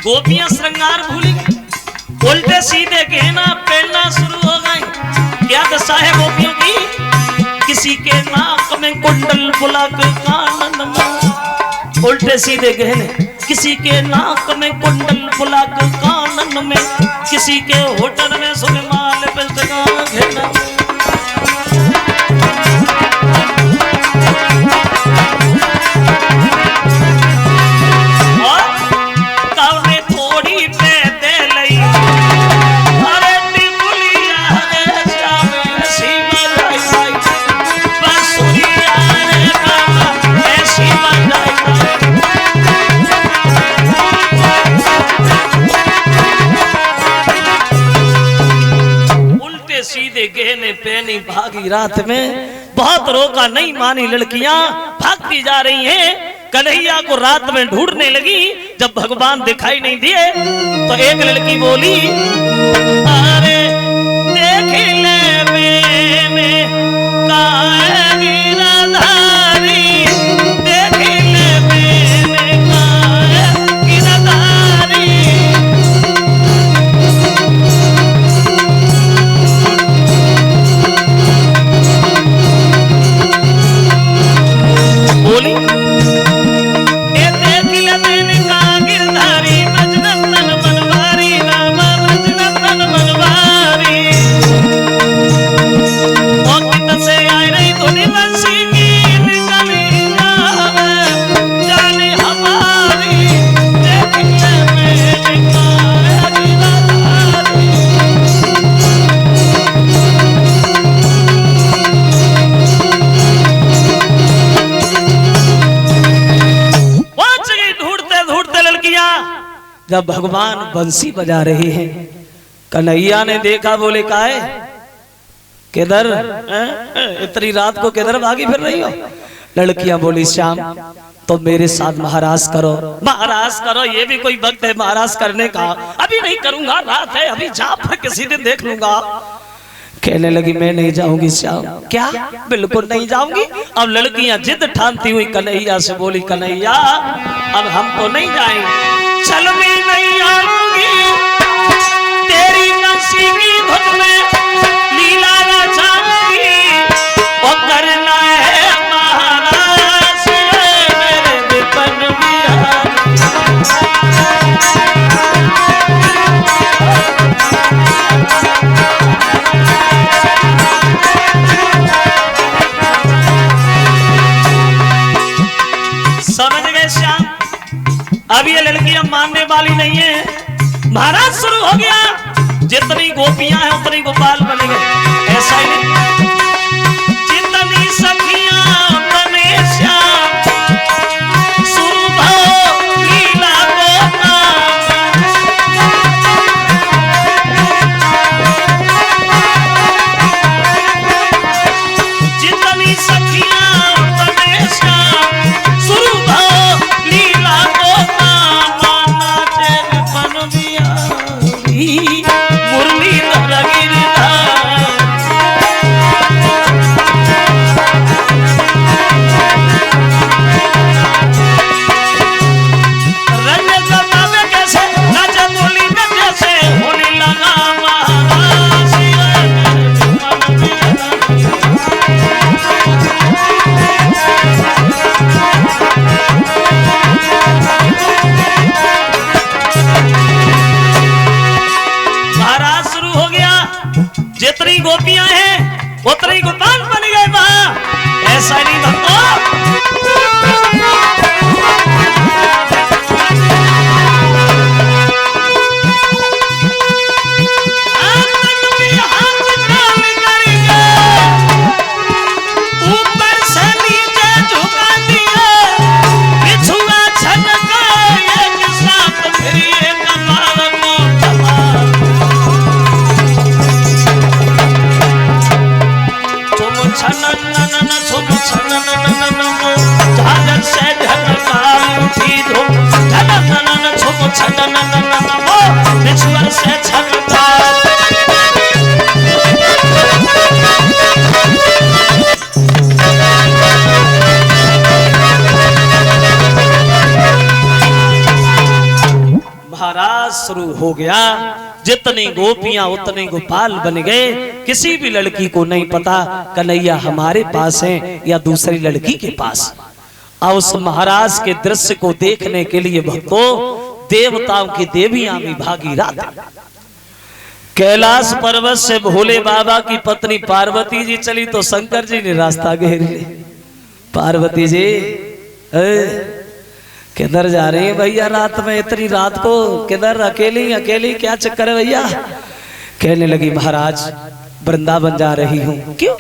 गोपियां श्रृंगार भूली गई, उल्टे सीधे कहना पहनना शुरू हो गए। क्या दशा है गोपियों की? किसी के नाक में कुंडल बुलक कानन में, उल्टे सीधे गहने किसी के नाक में कुंडल बुलक कानन में, किसी के होठन में सुरमाल बिल्तगा घेना। सीधे गहने पहनी भागी रात में, बहुत रोका नहीं मानी लड़कियां भागती जा रही हैं। कन्हैया को रात में ढूंढने लगी, जब भगवान दिखाई नहीं दिए तो एक लड़की बोली, अरे देख ले मैंने काहे गिरधारी, देख ले मैंने काहे गिरधारी। बोली ए देख ले मैंने का गिरधारी, ब्रजनंदन बनवारी, राम ब्रजनंदन बनवारी। और कितने से आई रही धुनी बंसी की निकली जावे, जाने हमारी, देख ले मैंने का गिरधारी। जब भगवान बंसी बजा रहे हैं, कन्हैया ने देखा, बोले काहे किधर इतनी रात को किधर भागी फिर रही हो? लड़कियां बोली श्याम तो मेरे साथ महाराज करो, महाराज करो, ये भी कोई वक्त है महाराज करने का? अभी नहीं करूंगा, रात है, अभी जा फिर किसी दिन देख लूंगा। कहने लगी मैं नहीं जाऊंगी श्याम। क्या? बिल्कुल नहीं जाऊंगी। अब लड़कियां जिद ठानती हुई कन्हैया से बोली, कन्हैया अब हम तो नहीं जाएंगे, चल भी नहीं आऊंगी, तेरी बंसी की धुन में लीला रचाऊंगी, और करना है महाराज मेरे विपन बिहार। समझ गए श्याम? अब ये लड़कियां मानने वाली नहीं है। महाराज शुरू हो गया, जितनी गोपियां हैं उतनी गोपाल बनेंगे। ऐसा ही जितनी सखियां बने श्याम, शुरू हो लीला गोपाल। जितनी सखियां बने श्याम, शुरू हो लीला मुरली शुरू हो गया। जितनी गोपियां उतने गोपाल बन गए। किसी भी लड़की को नहीं पता कन्हैया हमारे पास है या दूसरी लड़की के पास। और उस महाराज के दृश्य को देखने के लिए भक्तों देवताओं की देवियां भी भागी रात। कैलाश पर्वत से भोले बाबा की पत्नी पार्वती जी चली तो शंकर जी ने रास्ता घेर लिया। पार्वती जी किधर जा रही है भैया रात में, इतनी रात को किधर, अकेली अकेली क्या चक्कर है भैया? कहने लगी महाराज वृंदावन जा रही हूँ। क्यों?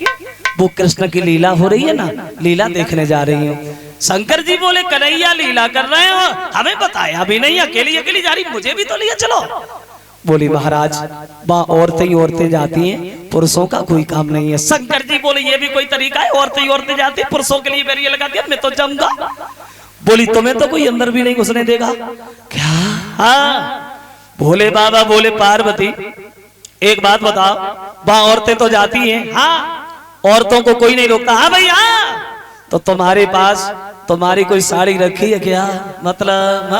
वो कृष्ण की लीला हो रही है ना, लीला देखने जा रही हूँ। शंकर जी बोले कन्हैया लीला कर रहे हो, हमें बताया भी नहीं, अकेली अकेली जा रही, मुझे भी तो लिया चलो। बोली महाराज वहाँ औरतें जाती हैं, पुरुषों का कोई काम नहीं है। शंकर जी बोले ये भी कोई तरीका है, औरतें जाती हैं, पुरुषों के लिए बैरियर लगा दिया, मैं तो जाऊंगा। बोली तुम्हें तो कोई अंदर भी नहीं घुसने देगा क्या? हाँ। भोले बाबा बोले पार्वती एक बात बताओ, वहाँ औरतें तो जाती हैं, हाँ औरतों को कोई नहीं रोकता। हाँ भैया, तो तुम्हारे पास तुम्हारी कोई साड़ी रखी है क्या? मतलब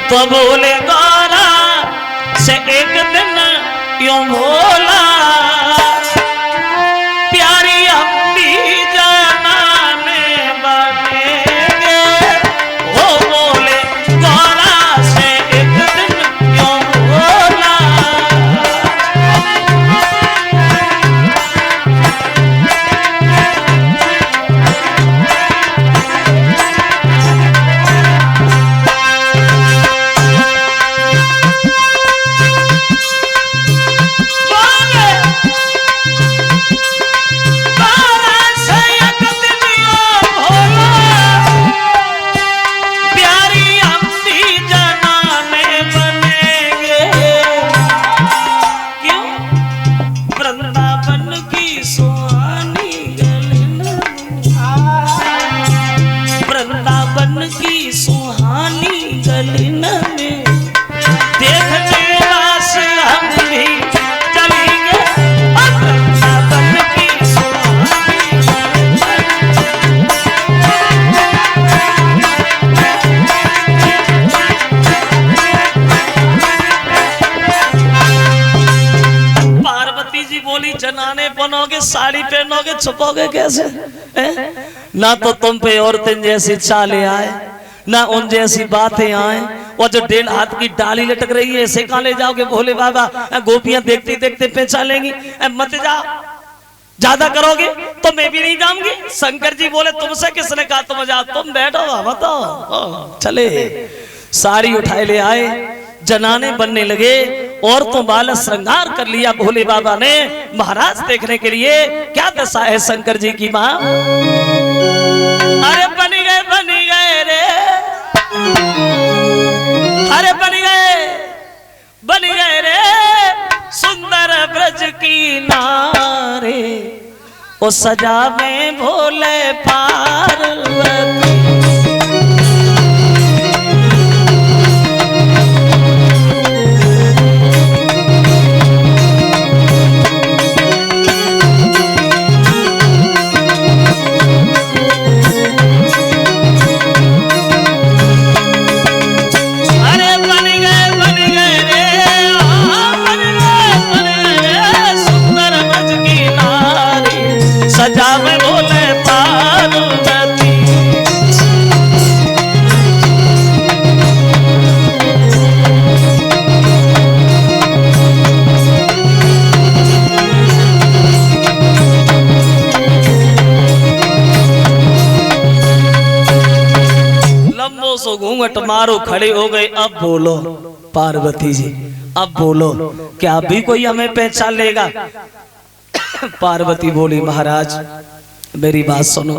तो बोले गौरा से एक दिन यूं बोला प्यारी अम्बी जनाने बनेंगे। वो बोले गौरा से एक दिन यूं बोला जनाने बनोगे, साड़ी पहनोगे, छुपोगे कैसे? ना तो तुम पे औरतें जैसी चालें आए, ना उन जैसी बातें आए। और जो 1.5 हाथ की डाली लटक रही है ऐसे कहाँ ले जाओगे भोले बाबा? गोपियां देखते देखते पहचान लेंगी। मत जाओ, ज्यादा करोगे तो मैं भी नहीं जाऊंगी। शंकर जी बोले तुमसे किसने कहा तुम जाओ, तुम बैठो बताओ। चले साड़ी उठाए ले आए, जनाने बनने लगे, औरतों वाला श्रृंगार कर लिया भोले बाबा ने महाराज देखने के लिए। क्या दशा है शंकर जी की माँ? अरे बन गए रे, अरे बन गए रे सुंदर ब्रज की नारे, ओ सजा में भोले पार्वती। घूंघट मारो खड़े हो गए। अब बोलो पार्वती जी, अब बोलो क्या अभी कोई हमें पहचान लेगा? पार्वती बोली महाराज मेरी बात सुनो,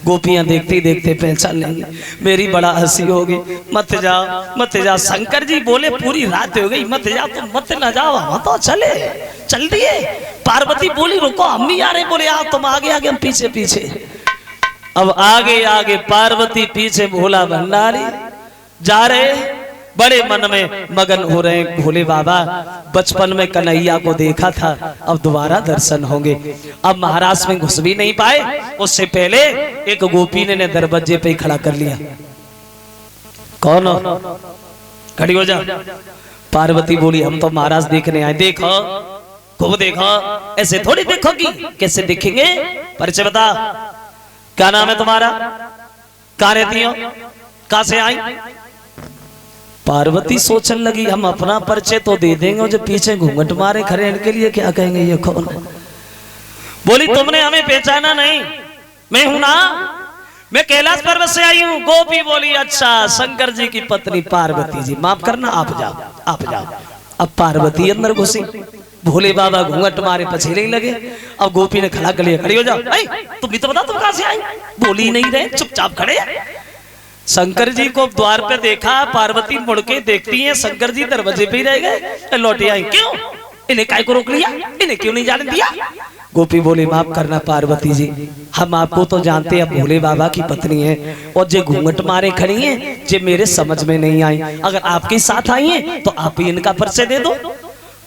गोपियां देखते देखते पहचान लेंगी, मेरी बड़ा हंसी होगी, मत जाओ। शंकर जी बोले पूरी रात हो गई, मत जाओ, तुम मत ना जाओ, हम तो चल दिए। पार्वती बोली रुको हम नहीं आ रहे। बोले आओ तुम आगे आगे, हम पीछे पीछे। अब आगे आगे पार्वती, पीछे भोला भंडारी जा रहे, बड़े मन में मगन हो रहे। भोले बाबा बचपन में कन्हैया को देखा था, अब दोबारा दर्शन होंगे। अब महाराज में घुस भी नहीं पाए, उससे पहले एक गोपी ने दरवाजे पे ही खड़ा कर लिया। कौन हो? खड़ी हो जा। पार्वती बोली हम तो महाराज देखने आए। देखो खूब देखो, ऐसे थोड़ी देखोगी, कैसे देखेंगे? परिचय बता, क्या नाम है तुम्हारा, कहाँ रहती हो, कहाँ से आई? पार्वती सोचने लगी हम अपना परिचय तो दे देंगे और जो पीछे घूंघट मारे खड़े इनके लिए क्या कहेंगे, ये कौन है? बोली तुमने हमें पहचाना नहीं, मैं हूं ना, मैं कैलाश पर्वत से आई हूँ। गोपी बोली अच्छा, शंकर जी की पत्नी पार्वती जी, माफ करना, आप जाओ आप जाओ। अब पार्वती अंदर घुसी, भोले बाबा घूंघट मारे पछेले लगे। अब गोपी ने खड़ा कर लिया, खड़ी हो जाओ, तुम भी तो बता तुम कहां से आई? बोली नहीं रहे, चुपचाप खड़े। शंकर जी को द्वार पे देखा, पार्वती मुड़ के देखती है, शंकर जी दरवाजे पे ही रह गए, लौटे आई। क्यों? इन्हें काय को रोक लिया, इन्हें क्यों नहीं जाने दिया? गोपी बोली माफ करना पार्वती जी, हम आपको तो जानते हैं, भोले बाबा की पत्नी है, और जो घूंघट मारे खड़ी हैं जो मेरे समझ में नहीं आई, अगर आपके साथ आई हैं तो आप ही इनका परिचय दे दो।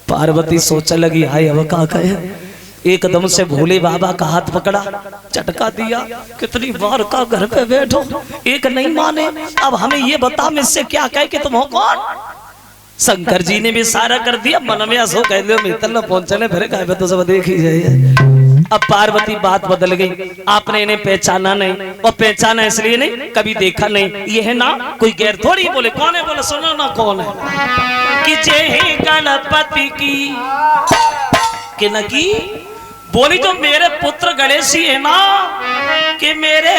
पार्वती सोचने लगी हाय अब क्या कहे। एकदम से भोले बाबा का हाथ पकड़ा, झटका दिया, कितनी बार का घर पे बैठो, एक नहीं माने, अब हमें ये बता मुझसे क्या कहे कि तुम हो कौन? शंकर जी ने भी सारा कर दिया, मन में असो कह दिया मित्र पहुंचने फिर कहे तो सब देख ही जाइए। अब पार्वती बात बदल गई, आपने इन्हें पहचाना नहीं, और पहचाना इसलिए नहीं कभी देखा नहीं, ये है ना कोई गैर थोड़ी। बोले कौन है? बोले सुनो ना कौन है, कि जय गणपति की कि न की। बोली जो मेरे पुत्र गणेश ही है ना, कि मेरे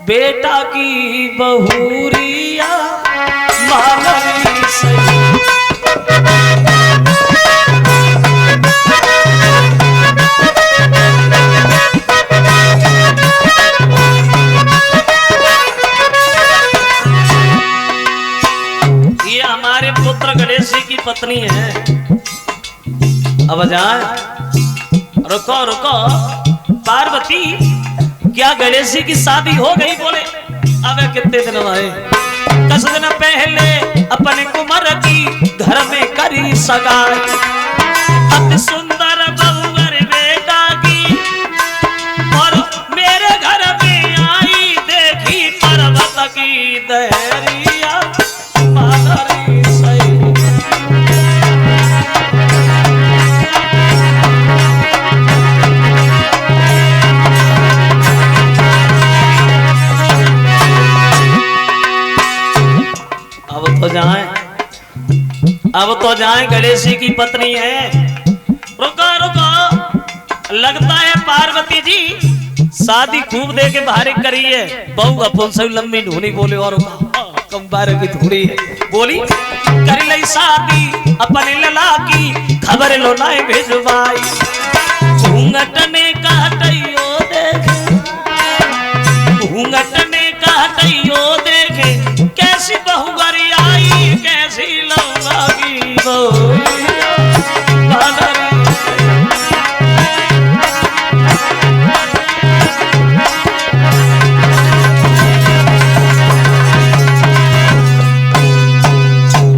बेटा की बहुरिया मानवी सही। ये हमारे पुत्र गणेश जी की पत्नी है। अब जाए, रुको रुको पार्वती, क्या गणेश जी की शादी हो गई? बोले अब कितने दिन आए, 10 दिन पहले अपने कुमार की घर में करी सगाई, अति सुंदर बहुवर बेटा की, और मेरे घर में आई देखी पर्वत की दहरिया माधुरी सही। अब तो जाए गणेश जी की पत्नी है। रुको रुको, लगता है पार्वती जी शादी खूब दे के बाहर करी है, बहु अपन से लंबी ढूंढी। बोले और कम बार की थोड़ी है। बोली कर ली शादी अपने लला की, खबर लो नाए भेजवाई, घूंघट ने कहतइयो देखे, घूंघट ने कहतइयो देखे, कैसी बहुगरी आई कैसी लौंगी बहुरिया मानवी सही।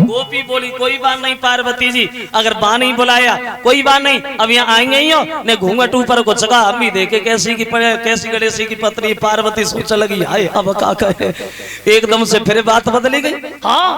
गोपी बोली कोई बात नहीं पार्वती जी, अगर बा नहीं बुलाया कोई बात नहीं, अब यहाँ आएंगे ही हो ने घूंघट ऊपर को जगह हम भी देखे कैसी की कैसी गणेश की पत्नी। पार्वती सोच लगी हाय अब का कहे, एकदम से फिर बात बदली गई। हाँ